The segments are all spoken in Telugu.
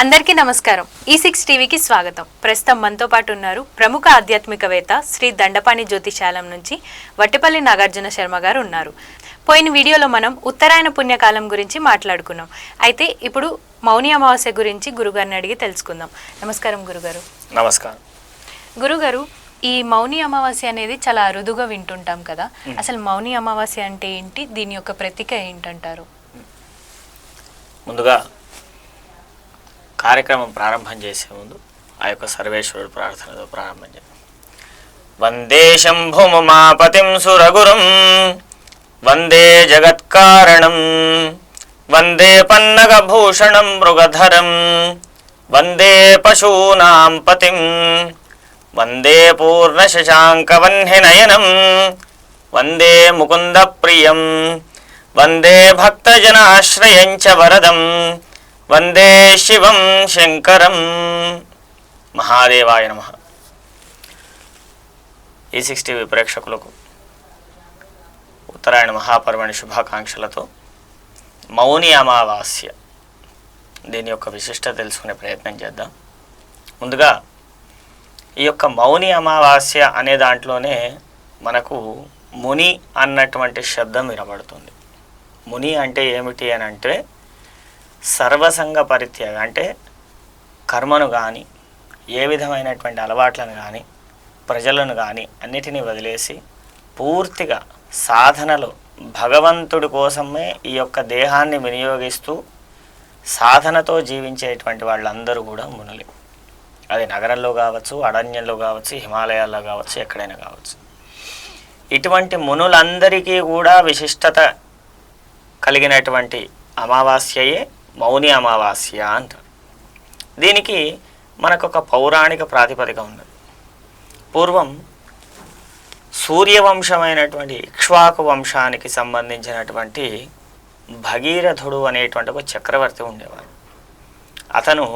అందరికీ నమస్కారం. E6 టీవీకి స్వాగతం. ప్రస్తుతం మనతో పాటు ఉన్నారు ప్రముఖ ఆధ్యాత్మికవేత్త శ్రీ దండపాణి జ్యోతిషాలం నుంచి వట్టిపల్లి నాగార్జున శర్మ గారు ఉన్నారు. పోయిన వీడియోలో మనం ఉత్తరాయణ పుణ్యకాలం గురించి మాట్లాడుకున్నాం. అయితే ఇప్పుడు మౌని అమావాస్య గురించి గురుగారిని అడిగి తెలుసుకుందాం. నమస్కారం గురుగారు. నమస్కారం గురుగారు. ఈ మౌని అమావాస్య అనేది చాలా అరుదుగా వింటుంటాం కదా, అసలు మౌని అమావాస్య అంటే ఏంటి, దీని యొక్క ప్రతీక ఏంటంటారు? ముందుగా కార్యక్రమం ప్రారంభం చేసే ముందు ఆ యొక్క సర్వేశ్వరుడు ప్రార్థనతో ప్రారంభం చేద్దాం. వందే శంభుమాపతిం సురగురుం వందే జగత్కారణం వందే పన్నగభూషణం మృగధరం వందే పశూనాం పతిం వందే పూర్ణశశాంకవన్నినయనం వందే ముకుందప్రియం వందే భక్తజనాశ్రయం చ వరదం వందే శివం శంకరం. మహాదేవాయ నమః. E6 టీవీ ప్రేక్షకులకు ఉత్తరాయణ మహాపర్వణి శుభాకాంక్షలతో మౌని అమావాస్య దీని యొక్క విశిష్టత తెలుసుకునే ప్రయత్నం చేద్దాం. ముందుగా ఈ యొక్క మౌని అమావాస్య అనే దాంట్లోనే మనకు ముని అన్నటువంటి శబ్దం వినబడుతుంది. ముని అంటే ఏమిటి అని అంటే సర్వసంగ పరిత్యాగం, అంటే కర్మను కానీ ఏ విధమైనటువంటి అలవాట్లను కానీ ప్రజలను కానీ అన్నిటినీ వదిలేసి పూర్తిగా సాధనలో భగవంతుడి కోసమే ఈ యొక్క దేహాన్ని వినియోగిస్తూ సాధనతో జీవించేటువంటి వాళ్ళందరూ కూడా మునులే. అది నగరంలో కావచ్చు, అరణ్యంలో కావచ్చు, హిమాలయాల్లో కావచ్చు, ఎక్కడైనా కావచ్చు. ఇటువంటి మునులందరికీ కూడా విశిష్టత కలిగినటువంటి అమావాస్యయే మౌని అమావాస్య అంటారు. దీనికి మనకొక పౌరాణిక ప్రాతిపదిక ఉన్నది. పూర్వం సూర్యవంశమైనటువంటి ఇక్ష్వాకు వంశానికి సంబంధించినటువంటి భగీరథుడు అనేటువంటి ఒక చక్రవర్తి ఉండేవాడు. అతను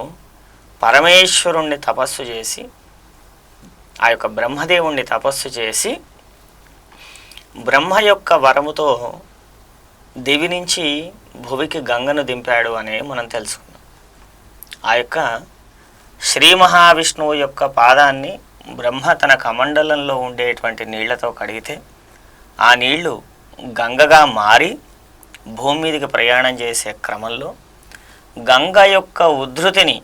పరమేశ్వరుణ్ణి తపస్సు చేసి, ఆ యొక్క బ్రహ్మదేవుణ్ణి తపస్సు చేసి బ్రహ్మ యొక్క వరముతో దివి నుంచి భువికి గంగను దింపాడు అని మనం తెలుసుకున్నాం. ఆ యొక్క శ్రీ మహావిష్ణువు యొక్క పాదాన్ని బ్రహ్మ తన కమండలంలో ఉండేటువంటి నీళ్లతో కడిగితే ఆ నీళ్లు గంగగా మారి భూమి మీదకి ప్రయాణం చేసే క్రమంలో గంగ యొక్క ఉద్ధృతిని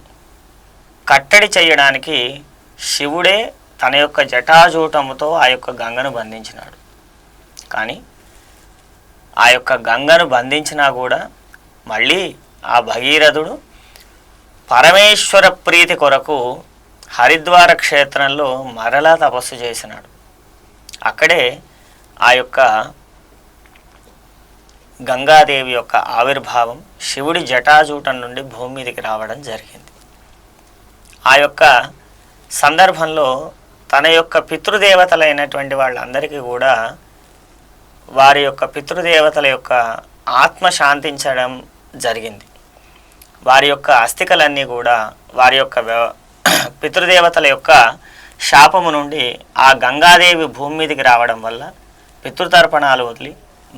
కట్టడి చేయడానికి శివుడే తన యొక్క జటాజూటముతో ఆ యొక్క గంగను బంధించినాడు. కానీ ఆ యొక్క గంగను బంధించినా కూడా మళ్ళీ ఆ భగీరథుడు పరమేశ్వర ప్రీతి కొరకు హరిద్వార క్షేత్రంలో మరలా తపస్సు చేసినాడు. అక్కడే ఆ యొక్క గంగాదేవి యొక్క ఆవిర్భావం శివుడి జటాజూటం నుండి భూమి మీదకి రావడం జరిగింది. ఆ యొక్క సందర్భంలో తన యొక్క పితృదేవతలైనటువంటి వాళ్ళందరికీ కూడా వారి యొక్క పితృదేవతల యొక్క ఆత్మ శాంతించడం జరిగింది. వారి యొక్క అస్థికలన్నీ కూడా వారి యొక్క పితృదేవతల యొక్క శాపము నుండి ఆ గంగాదేవి భూమి మీదకి రావడం వల్ల పితృతర్పణాలు వదిలి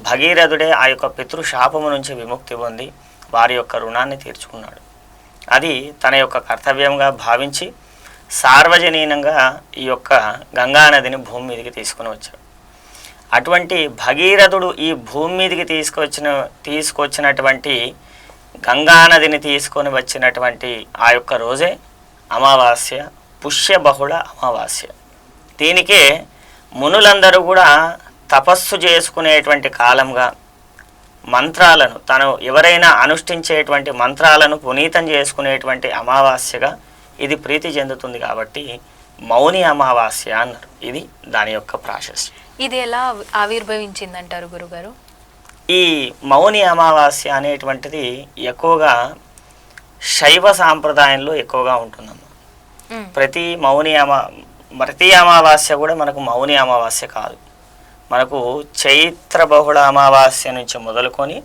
భగీరథుడే ఆ యొక్క పితృశాపము నుంచి విముక్తి పొంది వారి యొక్క రుణాన్ని తీర్చుకున్నాడు. అది తన యొక్క కర్తవ్యంగా భావించి సార్వజనీనంగా ఈ యొక్క గంగానదిని భూమి మీదకి తీసుకుని వచ్చాడు. అటువంటి భగీరథుడు ఈ భూమి మీదకి తీసుకొచ్చినటువంటి గంగానదిని తీసుకొని వచ్చినటువంటి ఆ యొక్క రోజే అమావాస్య, పుష్య బహుళ అమావాస్య. దీనికే మునులందరూ కూడా తపస్సు చేసుకునేటువంటి కాలంగా మంత్రాలను తను ఎవరైనా అనుష్ఠించేటువంటి మంత్రాలను పునీతం చేసుకునేటువంటి అమావాస్యగా ఇది ప్రీతి చెందుతుంది. కాబట్టి మౌని అమావాస్య అన్నారు. ఇది దాని యొక్క ప్రాశస్త్యం. ఇది ఎలా ఆవిర్భవించిందంటారు గురుగారు? ఈ మౌని అమావాస్య అనేటువంటిది ఎక్కువగా శైవ సాంప్రదాయంలో ఎక్కువగా ఉంటుందమ్మా. ప్రతి అమావాస్య కూడా మనకు మౌని అమావాస్య కాదు. మనకు చైత్ర బహుళ అమావాస్య నుంచి మొదలుకొని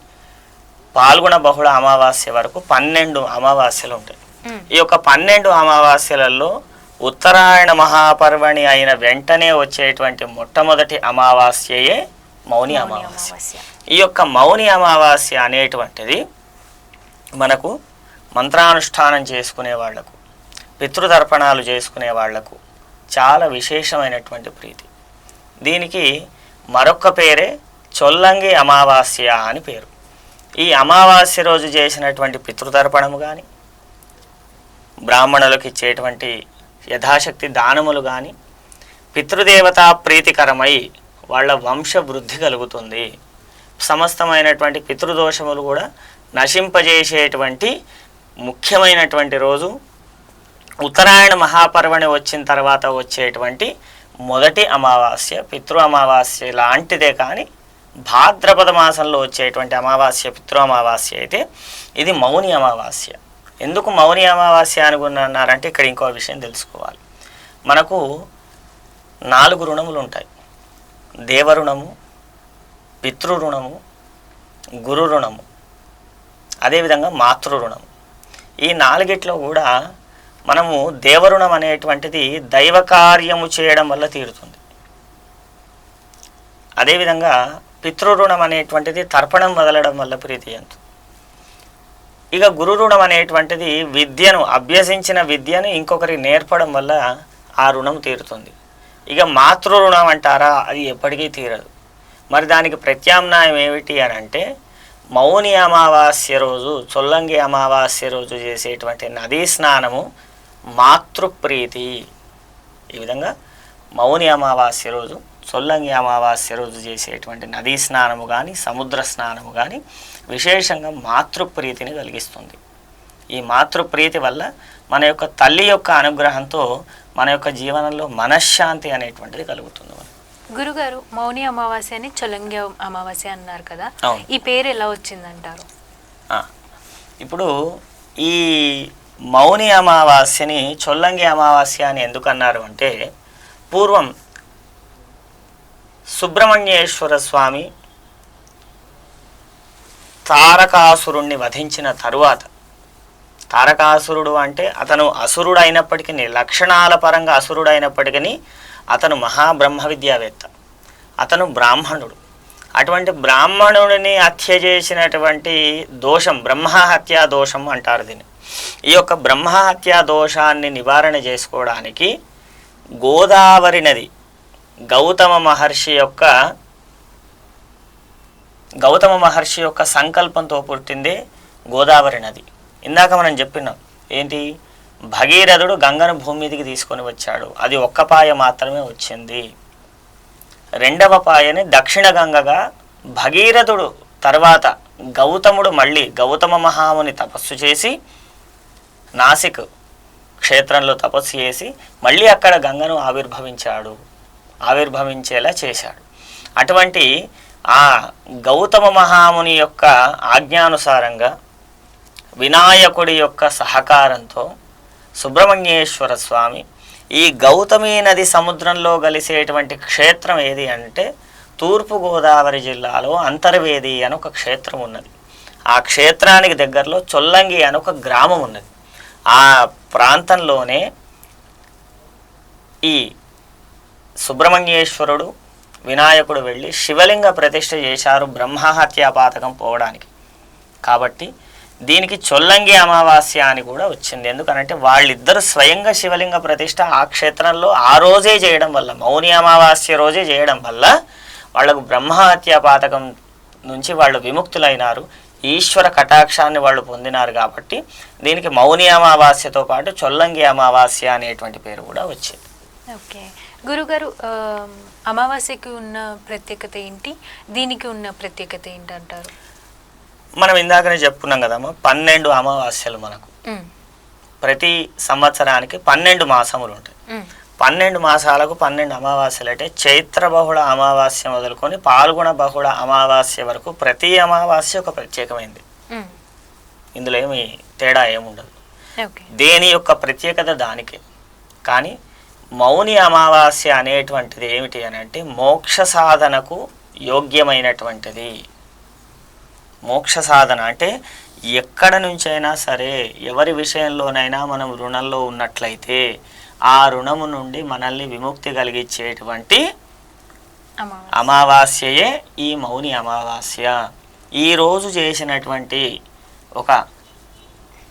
పాల్గొన బహుళ అమావాస్య వరకు 12 అమావాస్యలు ఉంటాయి. ఈ యొక్క 12 అమావాస్యలలో ఉత్తరాయణ మహాపర్వణి అయిన వెంటనే వచ్చేటువంటి మొట్టమొదటి అమావాస్యయే మౌని అమావాస్య. ఈ యొక్క మౌని అమావాస్య అనేటువంటిది మనకు మంత్రానుష్ఠానం చేసుకునే వాళ్లకు, పితృతర్పణాలు చేసుకునే వాళ్లకు చాలా విశేషమైనటువంటి ప్రీతి. దీనికి మరొక పేరే చొల్లంగి అమావాస్య అని పేరు. ఈ అమావాస్య రోజు చేసినటువంటి పితృతర్పణము కానీ, బ్రాహ్మణులకు ఇచ్చేటువంటి యథాశక్తి దానములు కానీ పితృదేవతా ప్రీతికరమై వాళ్ళ వంశ వృద్ధి కలుగుతుంది. సమస్తమైనటువంటి పితృదోషములు కూడా నశింపజేసేటువంటి ముఖ్యమైనటువంటి రోజు ఉత్తరాయణ మహాపర్వణి వచ్చిన తర్వాత వచ్చేటువంటి మొదటి అమావాస్య. పితృ అమావాస్య లాంటిదే, కానీ భాద్రపద మాసంలో వచ్చేటువంటి అమావాస్య పితృ అమావాస్య అయితే ఇది మౌని అమావాస్య. ఎందుకు మౌని అమావాస్య అనుకున్నారంటే ఇక్కడ ఇంకో విషయం తెలుసుకోవాలి. మనకు 4 రుణములు ఉంటాయి: దేవరుణము, పితృరుణము, గురు రుణము, అదేవిధంగా మాతృరుణము. ఈ 4గిట్లో కూడా మనము దేవరుణం అనేటువంటిది దైవ కార్యము చేయడం వల్ల తీరుతుంది. అదేవిధంగా పితృరుణం అనేటువంటిది తర్పణం వదలడం వల్ల ప్రీతి చెందుతుంది. ఇక గురు రుణం అనేటువంటిది విద్యను, అభ్యసించిన విద్యను ఇంకొకరికి నేర్పడం వల్ల ఆ రుణం తీరుతుంది. ఇక మాతృ రుణం అంటారా, అది ఎప్పటికీ తీరదు. మరి దానికి ప్రత్యామ్నాయం ఏమిటి అని అంటే మౌని అమావాస్య రోజు, చొల్లంగి అమావాస్య రోజు చేసేటువంటి నదీ స్నానము మాతృప్రీతి. ఈ విధంగా మౌని అమావాస్య రోజు, చొల్లంగి అమావాస్య రోజు చేసేటువంటి నదీ స్నానము కానీ సముద్ర స్నానము కానీ విశేషంగా మాతృప్రీతిని కలిగిస్తుంది. ఈ మాతృప్రీతి వల్ల మన యొక్క తల్లి యొక్క అనుగ్రహంతో మన యొక్క జీవనంలో మనశ్శాంతి అనేటువంటిది కలుగుతుంది. గురుగారు, మౌని అమావాస్య అని చొల్లంగి అమావాస్య అన్నారు కదా, ఈ పేరు ఎలా వచ్చిందంటారు? ఇప్పుడు ఈ మౌని అమావాస్యని చొల్లంగి అమావాస్య అని ఎందుకు అన్నారు అంటే, పూర్వం సుబ్రహ్మణ్యేశ్వర స్వామి తారకాసురుణ్ణి వధించిన తరువాత, తారకాసురుడు అంటే అతను అసురుడైనప్పటికీ, లక్షణాల పరంగా అసురుడైనప్పటికీ అతను మహాబ్రహ్మ విద్యావేత్త, అతను బ్రాహ్మణుడు. అటువంటి బ్రాహ్మణుడిని హత్య చేసినటువంటి దోషం బ్రహ్మహత్యా దోషం అంటారు దీన్ని. ఈ యొక్క బ్రహ్మహత్యా దోషాన్ని నివారణ చేసుకోవడానికి గోదావరి నది, గౌతమ మహర్షి యొక్క సంకల్పంతో పుట్టిందే గోదావరి నది. ఇందాక మనం చెప్పినాం ఏంటి, భగీరథుడు గంగను భూమి మీదకి తీసుకొని వచ్చాడు, అది ఒక్క పాయ మాత్రమే వచ్చింది. రెండవ పాయని దక్షిణ గంగగా భగీరథుడు తర్వాత గౌతముడు మళ్ళీ గౌతమ మహాముని తపస్సు చేసి నాసిక్ క్షేత్రంలో తపస్సు చేసి మళ్ళీ అక్కడ గంగను ఆవిర్భవించేలా చేశాడు. అటువంటి ఆ గౌతమ మహాముని యొక్క ఆజ్ఞానుసారంగా వినాయకుడి యొక్క సహకారంతో సుబ్రహ్మణ్యేశ్వర స్వామి ఈ గౌతమి నది సముద్రంలో కలిసేటువంటి క్షేత్రం ఏది అంటే తూర్పుగోదావరి జిల్లాలో అంతర్వేది అని ఒక క్షేత్రం ఉన్నది. ఆ క్షేత్రానికి దగ్గరలో చొల్లంగి అని ఒక గ్రామం ఉన్నది. ఆ ప్రాంతంలోనే ఈ సుబ్రహ్మణ్యేశ్వరుడు వినాయకుడు వెళ్ళి శివలింగ ప్రతిష్ఠ చేశారు బ్రహ్మహత్యా పాతకం పోవడానికి. కాబట్టి దీనికి చొల్లంగి అమావాస్య అని కూడా వచ్చింది. ఎందుకనంటే వాళ్ళిద్దరు స్వయంగా శివలింగ ప్రతిష్ఠ ఆ క్షేత్రంలో ఆ రోజే చేయడం వల్ల, మౌని అమావాస్య రోజే చేయడం వల్ల వాళ్లకు బ్రహ్మహత్యా పాతకం నుంచి వాళ్ళు విముక్తులైనారు, ఈశ్వర కటాక్షాన్ని వాళ్ళు పొందినారు. కాబట్టి దీనికి మౌని అమావాస్యతో పాటు చొల్లంగి అమావాస్య అనేటువంటి పేరు కూడా వచ్చింది. ఓకే గురుగారు, అమావాస్యకి ఉన్న ప్రత్యేకత ఏంటి, దీనికి ఉన్న ప్రత్యేకత ఏంటి అంటారు? మనం ఇందాకనే చెప్పుకున్నాం కదమ్మా, 12 అమావాస్యలు మనకు ప్రతి సంవత్సరానికి 12 మాసములు ఉంటాయి. 12 మాసాలకు 12 అమావాస్యలు అంటే చైత్ర బహుళ అమావాస్య మొదలుకొని పాల్గొన బహుళ అమావాస్య వరకు ప్రతి అమావాస్య ఒక ప్రత్యేకమైంది. ఇందులో ఏమి తేడా ఏముండదు, దేని యొక్క ప్రత్యేకత దానికే. కానీ మౌని అమావాస్య అనేటువంటిది ఏమిటి అని అంటే మోక్ష సాధనకు యోగ్యమైనటువంటిది. మోక్ష సాధన అంటే ఎక్కడ నుంచైనా సరే, ఎవరి విషయంలోనైనా మనం రుణంలో ఉన్నట్లయితే ఆ రుణము నుండి మనల్ని విముక్తి కలిగించేటువంటి అమావాస్యయే ఈ మౌని అమావాస్య. ఈరోజు చేసినటువంటి ఒక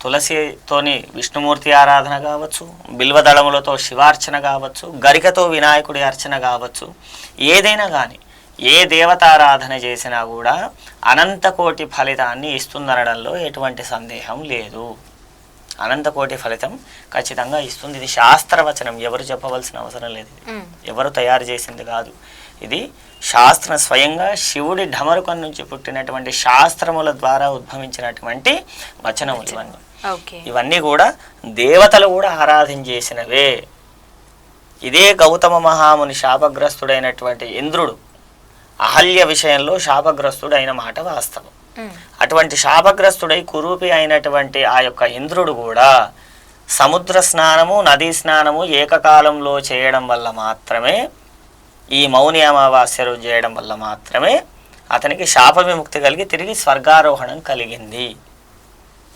తులసితోని విష్ణుమూర్తి ఆరాధన కావచ్చు, బిల్వదళములతో శివార్చన కావచ్చు, గరికతో వినాయకుడి అర్చన కావచ్చు, ఏదైనా కానీ ఏ దేవతారాధన చేసినా కూడా అనంతకోటి ఫలితాన్ని ఇస్తుందనడంలో ఎటువంటి సందేహం లేదు. అనంతకోటి ఫలితం ఖచ్చితంగా ఇస్తుంది. ఇది శాస్త్రవచనం, ఎవరు చెప్పవలసిన అవసరం లేదు. ఎవరు తయారు చేసింది కాదు. ఇది శాస్త్రం, స్వయంగా శివుడి ఢమరుకం నుంచి పుట్టినటువంటి శాస్త్రముల ద్వారా ఉద్భవించినటువంటి వచనములు ఇవన్నీ. ఇవన్నీ కూడా దేవతలు కూడా ఆరాధించేసినవే. ఇదే గౌతమ మహాముని శాపగ్రస్తుడైనటువంటి ఇంద్రుడు అహల్య విషయంలో శాపగ్రస్తుడైన మాట వాస్తవం. అటువంటి శాపగ్రస్తుడై కురూపి అయినటువంటి ఆ యొక్క ఇంద్రుడు కూడా సముద్ర స్నానము, నదీ స్నానము ఏకకాలంలో చేయడం వల్ల మాత్రమే, ఈ మౌని అమావాస్య రోజు చేయడం వల్ల మాత్రమే అతనికి శాప విముక్తి కలిగి తిరిగి స్వర్గారోహణం కలిగింది.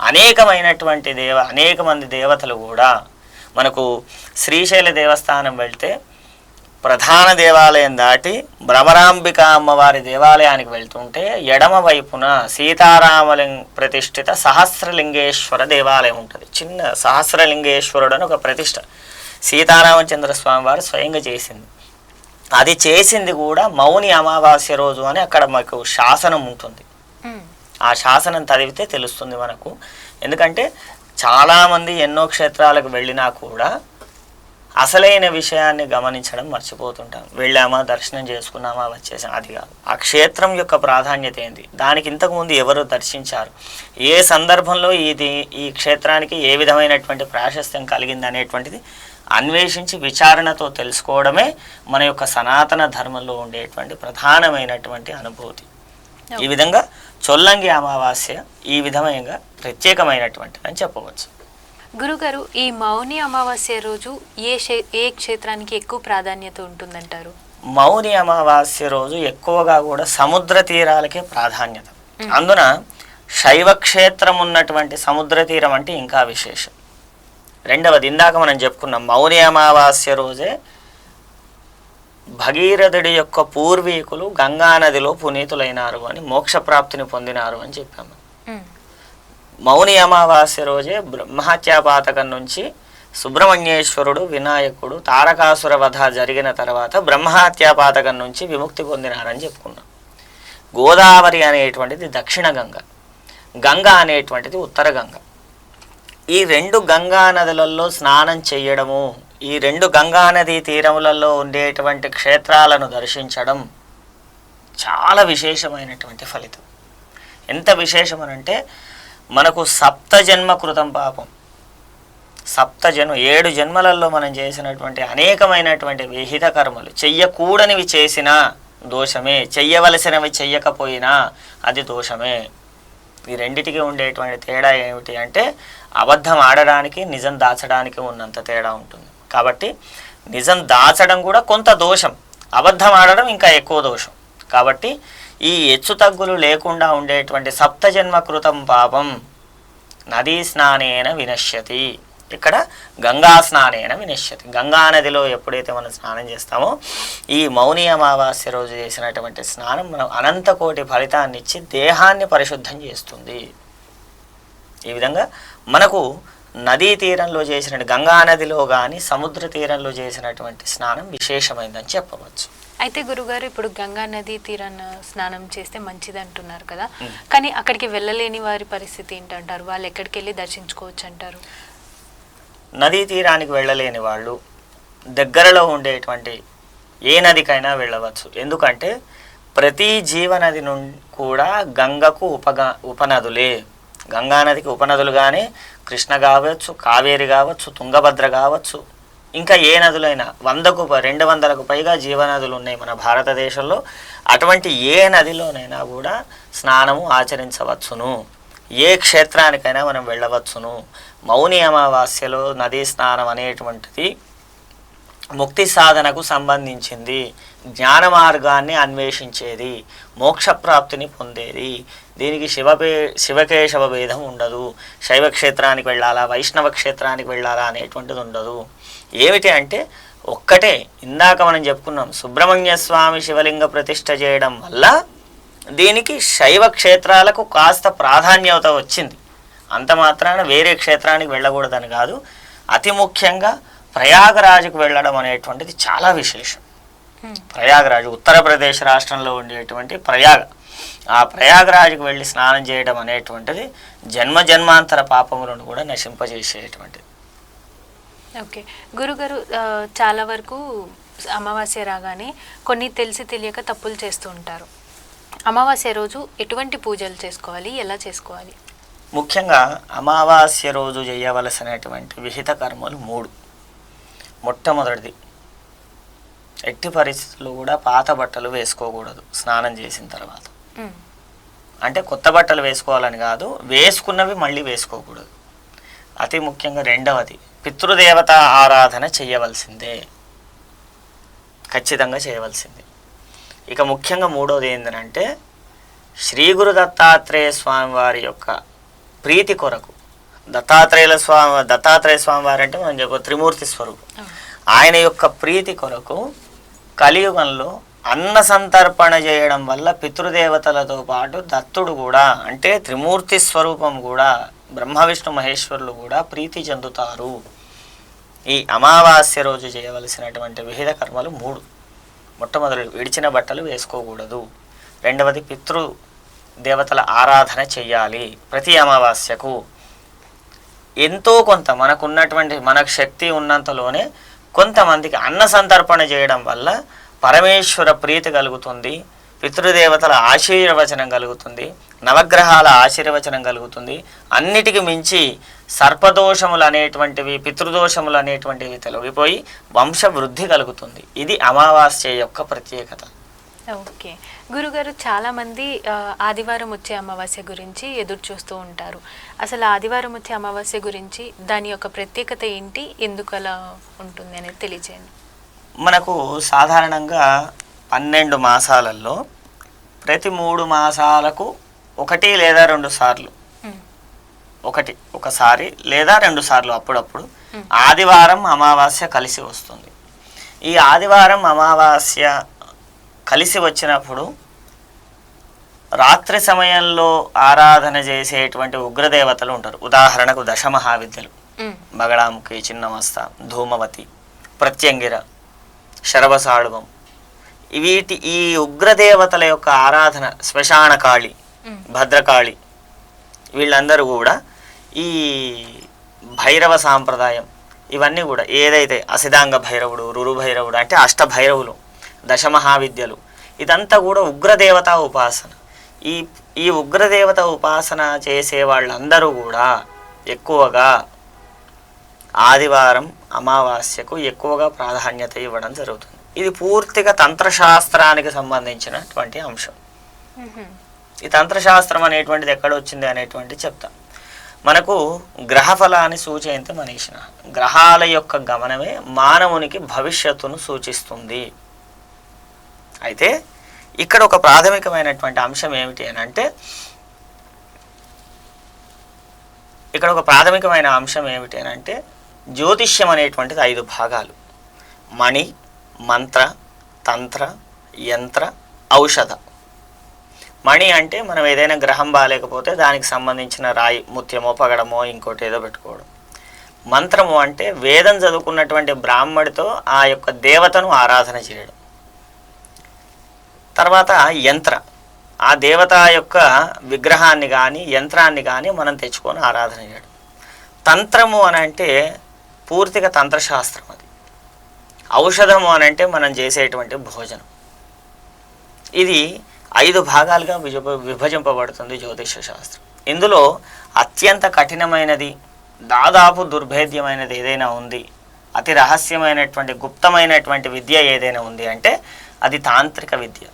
అనేక మంది దేవతలు కూడా, మనకు శ్రీశైల దేవస్థానం వెళ్తే ప్రధాన దేవాలయం దాటి భ్రమరాంబిక అమ్మవారి దేవాలయానికి వెళ్తుంటే ఎడమ వైపున ప్రతిష్ఠిత సహస్రలింగేశ్వర దేవాలయం ఉంటుంది. చిన్న సహస్రలింగేశ్వరుడు అని ఒక ప్రతిష్ఠ సీతారామచంద్ర స్వామి వారు స్వయంగా చేసింది. అది చేసింది కూడా మౌని అమావాస్య రోజు అని అక్కడ మాకు శాసనం ఉంటుంది. ఆ శాసనం చదివితే తెలుస్తుంది మనకు. ఎందుకంటే చాలామంది ఎన్నో క్షేత్రాలకు వెళ్ళినా కూడా అసలైన విషయాన్ని గమనించడం మర్చిపోతుంటాం. వెళ్ళామా, దర్శనం చేసుకున్నామా, వచ్చేసాం, అది కాదు. ఆ క్షేత్రం యొక్క ప్రాధాన్యత ఏంది, దానికి ఇంతకుముందు ఎవరు దర్శించారు, ఏ సందర్భంలో ఈ క్షేత్రానికి ఏ విధమైనటువంటి ప్రాశస్త్యం కలిగింది అనేటువంటిది అన్వేషించి విచారణతో తెలుసుకోవడమే మన యొక్క సనాతన ధర్మంలో ఉండేటువంటి ప్రధానమైనటువంటి అనుభూతి. ఈ విధంగా చొల్లంగి అమావాస్య ఈ విధమైన ప్రత్యేకమైనటువంటి అని చెప్పవచ్చు. గురుగారు, ఈ మౌని అమావాస్య రోజు ఏ క్షేత్రానికి ఎక్కువ ప్రాధాన్యత ఉంటుందంటారు? మౌని అమావాస్య రోజు ఎక్కువగా కూడా సముద్ర తీరాలకే ప్రాధాన్యత. అందున శైవ క్షేత్రం ఉన్నటువంటి సముద్ర తీరం అంటే ఇంకా విశేషం. రెండవది, ఇందాక మనం చెప్పుకున్నాం, మౌని అమావాస్య రోజే భగీరథుడి యొక్క పూర్వీకులు గంగానదిలో పునీతులైనారు అని, మోక్షప్రాప్తిని పొందినారు అని చెప్పాము. మౌని అమావాస్య రోజే బ్రహ్మహత్యాపాతకం నుంచి సుబ్రహ్మణ్యేశ్వరుడు, వినాయకుడు తారకాసుర వధ జరిగిన తర్వాత బ్రహ్మహత్యాపాతకం నుంచి విముక్తి పొందినారని చెప్పుకున్నాం. గోదావరి అనేటువంటిది దక్షిణ గంగ, గంగ అనేటువంటిది ఉత్తర గంగ. ఈ రెండు గంగా నదులలో స్నానం చేయడము, ఈ రెండు గంగానదీ తీరములలో ఉండేటువంటి క్షేత్రాలను దర్శించడం చాలా విశేషమైనటువంటి ఫలితం. ఎంత విశేషమనంటే మనకు 7 జన్మ కృతం పాపం, 7 జన్మలలో మనం చేసినటువంటి అనేకమైనటువంటి విహిత కర్మలు, చెయ్యకూడనివి చేసినా దోషమే, చెయ్యవలసినవి చెయ్యకపోయినా అది దోషమే. ఈ రెండిటికి ఉండేటువంటి తేడా ఏమిటి అంటే అబద్ధం ఆడడానికి నిజం దాచడానికి ఉన్నంత తేడా ఉంటుంది. కాబట్టి నిజం దాచడం కూడా కొంత దోషం, అబద్ధం ఆడడం ఇంకా ఎక్కువ దోషం. కాబట్టి ఈ హెచ్చు తగ్గులు లేకుండా ఉండేటువంటి 7 జన్మ కృతం పాపం నదీ స్నానేన వినశ్యతి. ఇక్కడ గంగా స్నానేన వినశ్యతి. గంగా నదిలో ఎప్పుడైతే మనం స్నానం చేస్తామో ఈ మౌని అమావాస్య రోజు చేసినటువంటి స్నానం మనం అనంతకోటి ఫలితాన్ని ఇచ్చి దేహాన్ని పరిశుద్ధం చేస్తుంది. ఈ విధంగా మనకు నదీ తీరంలో చేసిన గంగా నదిలో కానీ సముద్ర తీరంలో చేసినటువంటి స్నానం విశేషమైందని చెప్పవచ్చు. అయితే గురుగారు, ఇప్పుడు గంగా నదీ తీరాన స్నానం చేస్తే మంచిది అంటున్నారు కదా, కానీ అక్కడికి వెళ్ళలేని వారి పరిస్థితి ఏంటంటారు? వాళ్ళు ఎక్కడికి వెళ్ళి దర్శించుకోవచ్చు అంటారు? నదీ తీరానికి వెళ్ళలేని వాళ్ళు దగ్గరలో ఉండేటువంటి ఏ నదికైనా వెళ్ళవచ్చు. ఎందుకంటే ప్రతి జీవనది నుండి కూడా గంగకు ఉపనదులే. గంగానదికి ఉపనదులుగానే కృష్ణ కావచ్చు, కావేరి కావచ్చు, తుంగభద్ర కావచ్చు, ఇంకా ఏ నదులైనా 200కు పైగా జీవనదులు ఉన్నాయి మన భారతదేశంలో. అటువంటి ఏ నదిలోనైనా కూడా స్నానము ఆచరించవచ్చును, ఏ క్షేత్రానికైనా మనం వెళ్ళవచ్చును. మౌని అమావాస్యలో నదీ స్నానం అనేటువంటిది ముక్తి సాధనకు సంబంధించింది, జ్ఞాన మార్గాన్ని అన్వేషించేది, మోక్షప్రాప్తిని పొందేది. దీనికి శివకేశవ భేదం ఉండదు. శైవ క్షేత్రానికి వెళ్ళాలా, వైష్ణవ క్షేత్రానికి వెళ్ళాలా అనేటువంటిది ఉండదు. ఏమిటి అంటే ఒక్కటే, ఇందాక మనం చెప్పుకున్నాం, సుబ్రహ్మణ్య స్వామి శివలింగ ప్రతిష్ఠ చేయడం వల్ల దీనికి శైవ క్షేత్రాలకు కాస్త ప్రాధాన్యత వచ్చింది. అంత మాత్రాన వేరే క్షేత్రానికి వెళ్ళకూడదని కాదు, అతి ముఖ్యంగా ప్రయాగరాజుకు వెళ్ళడం అనేటువంటిది చాలా విశేషం. ప్రయాగరాజు ఉత్తరప్రదేశ్ రాష్ట్రంలో ఉండేటువంటి ప్రయాగ, ఆ ప్రయాగరాజుకు వెళ్ళి స్నానం చేయడం అనేటువంటిది జన్మ జన్మాంతర పాపములను కూడా నశింపజేసేటువంటిది. ఓకే గురుగారు, చాలా వరకు అమావాస్య రాగానే కొన్ని తెలిసి తెలియక తప్పులు చేస్తూ ఉంటారు. అమావాస్య రోజు ఎటువంటి పూజలు చేసుకోవాలి, ఎలా చేసుకోవాలి? ముఖ్యంగా అమావాస్య రోజు చేయవలసినటువంటి విహిత కర్మలు 3. మొట్టమొదటిది, ఎట్టి పరిస్థితుల్లో కూడా పాత బట్టలు వేసుకోకూడదు స్నానం చేసిన తర్వాత. అంటే కొత్త బట్టలు వేసుకోవాలని కాదు, వేసుకున్నవి మళ్ళీ వేసుకోకూడదు. అతి ముఖ్యంగా రెండవది, పితృదేవత ఆరాధన చేయవలసిందే, ఖచ్చితంగా చేయవలసిందే. ఇక ముఖ్యంగా మూడవది ఏంటంటే శ్రీ గురు దత్తాత్రేయ స్వామి వారి యొక్క ప్రీతి కొరకు, దత్తాత్రేయ స్వామి వారు అంటే మనం చెప్ప త్రిమూర్తి స్వరూపం, ఆయన యొక్క ప్రీతి కొరకు కలియుగంలో అన్న సంతర్పణ చేయడం వల్ల పితృదేవతలతో పాటు దత్తుడు కూడా, అంటే త్రిమూర్తి స్వరూపం కూడా, బ్రహ్మ విష్ణు మహేశ్వరులు కూడా ప్రీతి చెందుతారు. ఈ అమావాస్య రోజు చేయవలసినటువంటి విహిత కర్మలు 3. మొట్టమొదటి, విడిచిన బట్టలు వేసుకోకూడదు. రెండవది, పితృ దేవతల ఆరాధన చెయ్యాలి. ప్రతి అమావాస్యకు ఎంతో కొంత మనకు శక్తి ఉన్నంతలోనే కొంతమందికి అన్న సంతర్పణ చేయడం వల్ల పరమేశ్వర ప్రీతి కలుగుతుంది, పితృదేవతల ఆశీర్వచనం కలుగుతుంది, నవగ్రహాల ఆశీర్వచనం కలుగుతుంది. అన్నిటికి మించి సర్పదోషములు అనేటువంటివి, పితృదోషములు అనేటువంటివి తొలగిపోయి వంశవృద్ధి కలుగుతుంది. ఇది అమావాస్య యొక్క ప్రత్యేకత. ఓకే గురుగారు, చాలామంది ఆదివారం వచ్చే అమావాస్య గురించి ఎదురు చూస్తూ ఉంటారు. అసలు ఆదివారం వచ్చే అమావాస్య గురించి దాని యొక్క ప్రత్యేకత ఏంటి, ఎందుకు అలా ఉంటుంది అనేది తెలియజేయండి. మనకు సాధారణంగా 12 మాసాలలో ప్రతి 3 మాసాలకు 1 లేదా 2 సార్లు, ఒకసారి లేదా 2 సార్లు అప్పుడప్పుడు ఆదివారం అమావాస్య కలిసి వస్తుంది. ఈ ఆదివారం అమావాస్య కలిసి వచ్చినప్పుడు రాత్రి సమయంలో ఆరాధన చేసేటువంటి ఉగ్రదేవతలు ఉంటారు. ఉదాహరణకు దశమహావిద్యలు, బగళాముఖి, చిన్నమస్త, ధూమవతి, ప్రత్యంగిర, శరభసాళవం, ఈ ఉగ్రదేవతల యొక్క ఆరాధన, శ్మశానకాళి, భద్రకాళి, వీళ్ళందరూ కూడా ఈ భైరవ సాంప్రదాయం, ఇవన్నీ కూడా ఏదైతే అసిదాంగ భైరవుడు, రురు భైరవుడు అంటే అష్టభైరవులు, దశమహావిద్యలు, ఇదంతా కూడా ఉగ్రదేవత ఉపాసన. ఈ ఉగ్రదేవత ఉపాసన చేసే వాళ్ళందరూ కూడా ఎక్కువగా ఆదివారం అమావాస్యకు ఎక్కువగా ప్రాధాన్యత ఇవ్వడం జరుగుతుంది. ఇది పూర్తిగా తంత్రశాస్త్రానికి సంబంధించినటువంటి అంశం. ఈ తంత్రశాస్త్రం అనేటువంటిది ఎక్కడ వచ్చింది అనేటువంటిది చెప్తాం. మనకు గ్రహఫలాన్ని సూచయంత మనీషిన, గ్రహాల యొక్క గమనమే మానవునికి భవిష్యత్తును సూచిస్తుంది. అయితే ఇక్కడ ఒక ప్రాథమికమైనటువంటి అంశం ఏమిటి అని అంటే, జ్యోతిష్యం అనేటువంటిది 5 భాగాలు: మణి, మంత్ర, తంత్ర, యంత్ర, ఔషధ. మణి అంటే మనం ఏదైనా గ్రహం బాగాలేకపోతే దానికి సంబంధించిన రాయి, ముత్యమో, పగడమో, ఇంకోటి ఏదో పెట్టుకోవడం. మంత్రము అంటే వేదం చదువుకున్నటువంటి బ్రాహ్మడితో ఆ యొక్క దేవతను ఆరాధన చేయడం. తర్వాత యంత్ర, ఆ దేవత యొక్క విగ్రహాన్ని కానీ యంత్రాన్ని కానీ మనం తెచ్చుకొని ఆరాధన చేయడం. తంత్రము అని అంటే పూర్తిగా తంత్రశాస్త్రం అది. ఔషధము అని అంటే మనం చేసేటువంటి భోజనం. ఇది 5 భాగాలుగా విభజింపబడుతుంది జ్యోతిష శాస్త్రం. ఇందులో అత్యంత కఠినమైనది, దాదాపు దుర్భేద్యమైనది ఏదైనా ఉంది, అతి రహస్యమైనటువంటి గుప్తమైనటువంటి విద్య ఏదైనా ఉంది అంటే అది తాంత్రిక విద్య.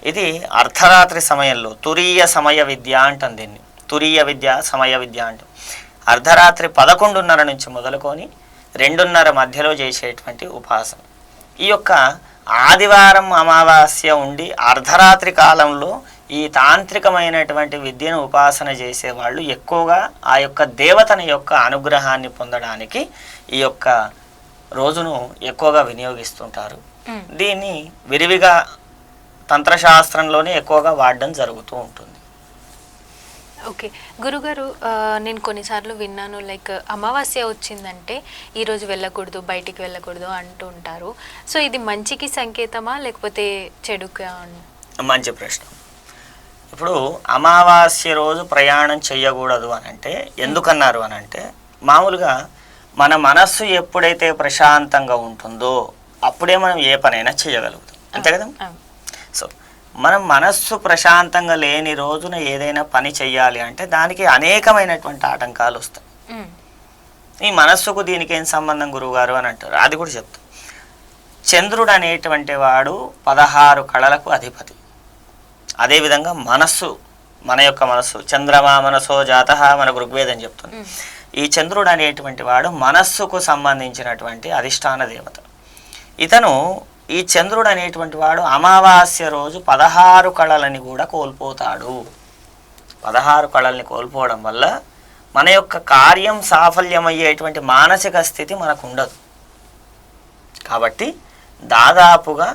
ఇది అర్ధరాత్రి సమయంలో తురీయ సమయ విద్య అంటాం దీన్ని. తురీయ విద్య, సమయ విద్య అంటాం. అర్ధరాత్రి 11:30 నుంచి మొదలుకొని 2:30 మధ్యలో చేసేటువంటి ఉపాసన. ఈ యొక్క ఆదివారం అమావాస్య ఉండి అర్ధరాత్రి కాలంలో ఈ తాంత్రికమైనటువంటి విద్యను ఉపాసన చేసేవాళ్ళు ఎక్కువగా ఆ యొక్క దేవతని యొక్క అనుగ్రహాన్ని పొందడానికి ఈ యొక్క రోజును ఎక్కువగా వినియోగిస్తుంటారు. దీన్ని విరివిగా తంత్రశాస్త్రంలోనే ఎక్కువగా వాడడం జరుగుతూ ఉంటుంది. ఓకే గురుగారు, నేను కొన్నిసార్లు విన్నాను లైక్ అమావాస్య వచ్చిందంటే ఈరోజు వెళ్ళకూడదు, బయటికి వెళ్ళకూడదు అంటూ ఉంటారు. సో ఇది మంచికి సంకేతమా లేకపోతే చెడుకా? మంచి ప్రశ్న. ఇప్పుడు అమావాస్య రోజు ప్రయాణం చెయ్యకూడదు అని అంటే ఎందుకన్నారు అని అంటే, మామూలుగా మన మనస్సు ఎప్పుడైతే ప్రశాంతంగా ఉంటుందో అప్పుడే మనం ఏ పనైనా చేయగలుగుతాం, అంతే కదా. సో మనం మనస్సు ప్రశాంతంగా లేని రోజున ఏదైనా పని చెయ్యాలి అంటే దానికి అనేకమైనటువంటి ఆటంకాలు వస్తాయి. ఈ మనస్సుకు దీనికి ఏం సంబంధం గురువుగారు అని అంటారు, అది కూడా చెప్తాం. చంద్రుడు అనేటువంటి వాడు 16 కళలకు అధిపతి. అదేవిధంగా మనస్సు, మన యొక్క మనస్సు, చంద్రమా మనసో జాతః మన ఋగ్వేదం చెప్తుంది. ఈ చంద్రుడు అనేటువంటి వాడు మనస్సుకు సంబంధించినటువంటి అధిష్టాన దేవత. ఇతను, ఈ చంద్రుడు అనేటువంటి వాడు అమావాస్య రోజు 16 కళలని కూడా కోల్పోతాడు. 16 కళల్ని కోల్పోవడం వల్ల మన యొక్క కార్యం సాఫల్యమయ్యేటువంటి మానసిక స్థితి మనకు ఉండదు. కాబట్టి దాదాపుగా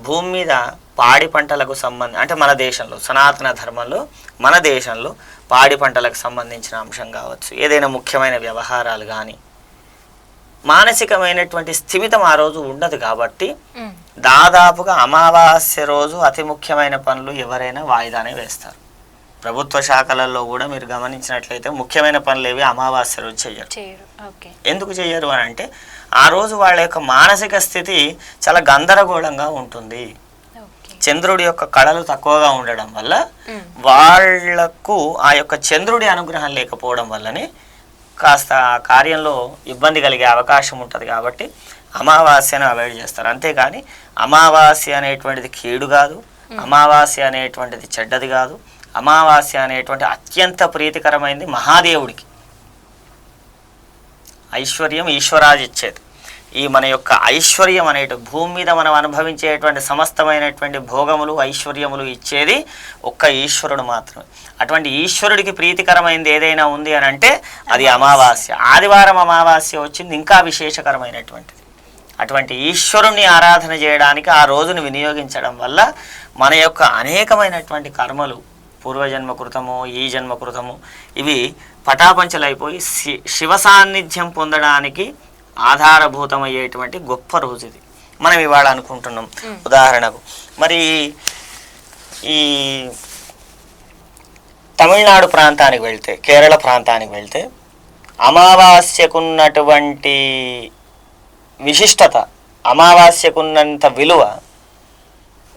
భూమి మీద పాడి పంటలకు అంటే మన దేశంలో, సనాతన ధర్మంలో మన దేశంలో పాడి పంటలకు సంబంధించిన అంశం కావచ్చు, ఏదైనా ముఖ్యమైన వ్యవహారాలు కానీ మానసికమైనటువంటి స్థిమితం ఆ రోజు ఉండదు. కాబట్టి దాదాపుగా అమావాస్య రోజు అతి ముఖ్యమైన పనులు ఎవరైనా వాయిదానే వేస్తారు. ప్రభుత్వ శాఖలలో కూడా మీరు గమనించినట్లయితే ముఖ్యమైన పనులు ఏవి అమావాస్య రోజు చెయ్యరు. ఎందుకు చెయ్యరు అని అంటే ఆ రోజు వాళ్ళ యొక్క మానసిక స్థితి చాలా గందరగోళంగా ఉంటుంది. చంద్రుడి యొక్క కళలు తక్కువగా ఉండడం వల్ల వాళ్లకు ఆ యొక్క చంద్రుడి అనుగ్రహం లేకపోవడం వల్లనే కాస్త కార్యంలో ఇబ్బంది కలిగే అవకాశం ఉంటుంది. కాబట్టి అమావాస్యను అవాయిడ్ చేస్తారు. అంతేగాని అమావాస్య అనేటువంటిది కీడు కాదు, అమావాస్య అనేటువంటిది చెడ్డది కాదు. అమావాస్య అనేటువంటి అత్యంత ప్రీతికరమైనది మహాదేవుడికి. ఐశ్వర్యం ఈశ్వరాజిచ్చేది. ఈ మన యొక్క ఐశ్వర్యం అనేటు భూమి మీద మనం అనుభవించేటువంటి సమస్తమైనటువంటి భోగములు ఐశ్వర్యములు ఇచ్చేది ఒక్క ఈశ్వరుడు మాత్రమే. అటువంటి ఈశ్వరుడికి ప్రీతికరమైనది ఏదైనా ఉంది అని అంటే అది అమావాస్య. ఆదివారం అమావాస్య వచ్చింది ఇంకా విశేషకరమైనటువంటిది. అటువంటి ఈశ్వరుణ్ణి ఆరాధన చేయడానికి ఆ రోజును వినియోగించడం వల్ల మన యొక్క అనేకమైనటువంటి కర్మలు, పూర్వజన్మ కృతము ఈ జన్మ కృతము, ఇవి పటాపంచలైపోయి శివ సాన్నిధ్యం పొందడానికి ఆధారభూతమయ్యేటువంటి గొప్ప రోజు ఇది. మనం ఇవాళ అనుకుంటున్నాం. ఉదాహరణకు మరి ఈ తమిళనాడు ప్రాంతానికి వెళ్తే, కేరళ ప్రాంతానికి వెళ్తే అమావాస్యకున్నటువంటి విశిష్టత, అమావాస్యకున్నంత విలువ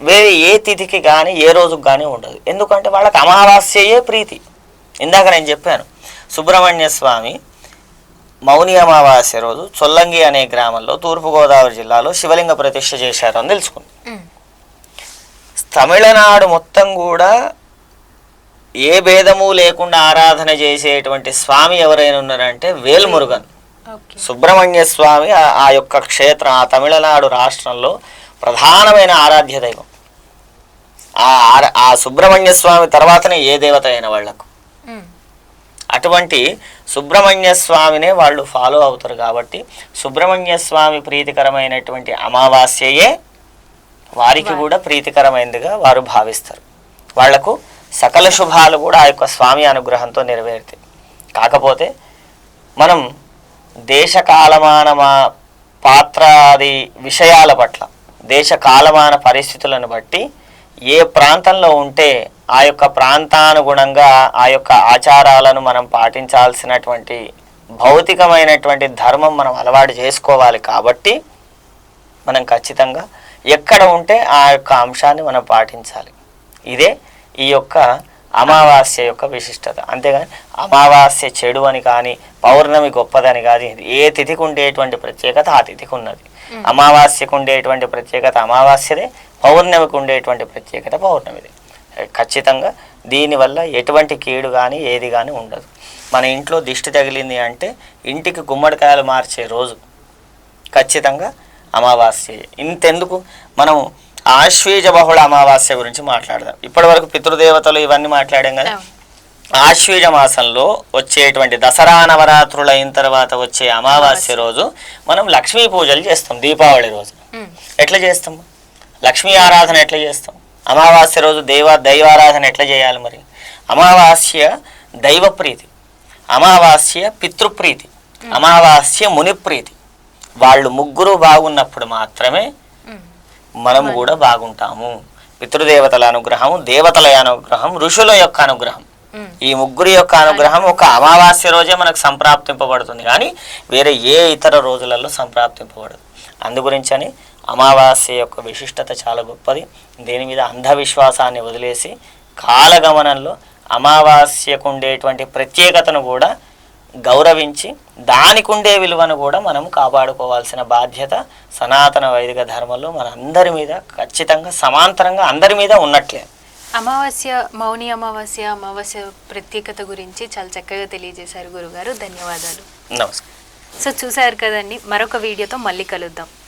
వేరే ఏ తిథికి కానీ ఏ రోజుకి కానీ ఉండదు. ఎందుకంటే వాళ్ళకి అమావాస్యయే ప్రీతి. ఇందాక నేను చెప్పాను, సుబ్రహ్మణ్య స్వామి మౌని అమావాస్య రోజు చొల్లంగి అనే గ్రామంలో తూర్పుగోదావరి జిల్లాలో శివలింగ ప్రతిష్ఠ చేశారు అని తెలుసుకుంది. తమిళనాడు మొత్తం కూడా ఏ భేదము లేకుండా ఆరాధన చేసేటువంటి స్వామి ఎవరైనా ఉన్నారంటే వేల్మురుగన్. సుబ్రహ్మణ్య స్వామి ఆ యొక్క క్షేత్రం, ఆ తమిళనాడు రాష్ట్రంలో ప్రధానమైన ఆరాధ్య దైవం. ఆ సుబ్రహ్మణ్య స్వామి తర్వాతనే ఏ దేవత అయిన వాళ్లకు. అటువంటి సుబ్రహ్మణ్య స్వామినే వాళ్ళు ఫాలో అవుతారు. కాబట్టి సుబ్రహ్మణ్య స్వామి ప్రీతికరమైనటువంటి అమావాస్యయే వారికి కూడా ప్రీతికరమైనదిగా వారు భావిస్తారు. వాళ్లకు సకల శుభాలు కూడా ఆ యొక్క స్వామి అనుగ్రహంతో నెరవేరుతాయి. కాకపోతే మనం దేశ కాలమాన పాత్రాది విషయాల పట్ల, దేశ కాలమాన పరిస్థితులను బట్టి ఏ ప్రాంతంలో ఉంటే ఆ యొక్క ప్రాంతానుగుణంగా ఆ యొక్క ఆచారాలను మనం పాటించాల్సినటువంటి భౌతికమైనటువంటి ధర్మం మనం అలవాటు చేసుకోవాలి. కాబట్టి మనం ఖచ్చితంగా ఎక్కడ ఉంటే ఆ యొక్క అంశాన్ని మనం పాటించాలి. ఇదే ఈ యొక్క అమావాస్య యొక్క విశిష్టత. అంతేగాని అమావాస్య చెడు అని కానీ పౌర్ణమి గొప్పదని కానీ ఏ తిథికి ఉండేటువంటి ప్రత్యేకత ఆ తిథికి ఉన్నది. అమావాస్యకు ఉండేటువంటి ప్రత్యేకత అమావాస్యదే, పౌర్ణమికి ఉండేటువంటి ప్రత్యేకత పౌర్ణమిది. ఖచ్చితంగా దీనివల్ల ఎటువంటి కీడు కానీ ఏది కానీ ఉండదు. మన ఇంట్లో దిష్టి తగిలింది అంటే ఇంటికి గుమ్మడికాయలు మార్చే రోజు ఖచ్చితంగా అమావాస్య. ఇంతెందుకు మనం ఆశ్వీజ బహుళ అమావాస్య గురించి మాట్లాడదాం. ఇప్పటి వరకు పితృదేవతలు ఇవన్నీ మాట్లాడాం కదా. ఆశ్వీజ మాసంలో వచ్చేటువంటి దసరా నవరాత్రులు అయిన తర్వాత వచ్చే అమావాస్య రోజు మనం లక్ష్మీ పూజలు చేస్తాం. దీపావళి రోజు ఎట్లా చేస్తాం? లక్ష్మీ ఆరాధన ఎట్లా చేస్తాం? అమావాస్య రోజు దైవారాధన ఎట్లా చేయాలి? మరి అమావాస్య దైవ ప్రీతి, అమావాస్య పితృప్రీతి, అమావాస్య మునిప్రీతి. వాళ్ళు ముగ్గురు బాగున్నప్పుడు మాత్రమే మనము కూడా బాగుంటాము. పితృదేవతల అనుగ్రహం, దేవతల అనుగ్రహం, ఋషుల యొక్క అనుగ్రహం, ఈ ముగ్గురి యొక్క అనుగ్రహం ఒక అమావాస్య రోజే మనకు సంప్రాప్తింపబడుతుంది, కానీ వేరే ఏ ఇతర రోజులలో సంప్రాప్తింపబడదు. అందుగురించని అమావాస్య యొక్క విశిష్టత చాలా గొప్పది. దీని మీద అంధవిశ్వాసాన్ని వదిలేసి కాలగమనంలో అమావాస్యకు ఉండేటువంటి ప్రత్యేకతను కూడా గౌరవించి దానికి ఉండే విలువను కూడా మనం కాపాడుకోవాల్సిన బాధ్యత సనాతన వైదిక ధర్మంలో మన అందరి మీద ఖచ్చితంగా సమాంతరంగా అందరి మీద ఉన్నట్లే. అమావాస్య, మౌని అమావాస్య ప్రత్యేకత గురించి చాలా చక్కగా తెలియజేశారు గురుగారు. ధన్యవాదాలు. నమస్కారం. సో చూసారు కదండి, మరొక వీడియోతో మళ్ళీ కలుద్దాం.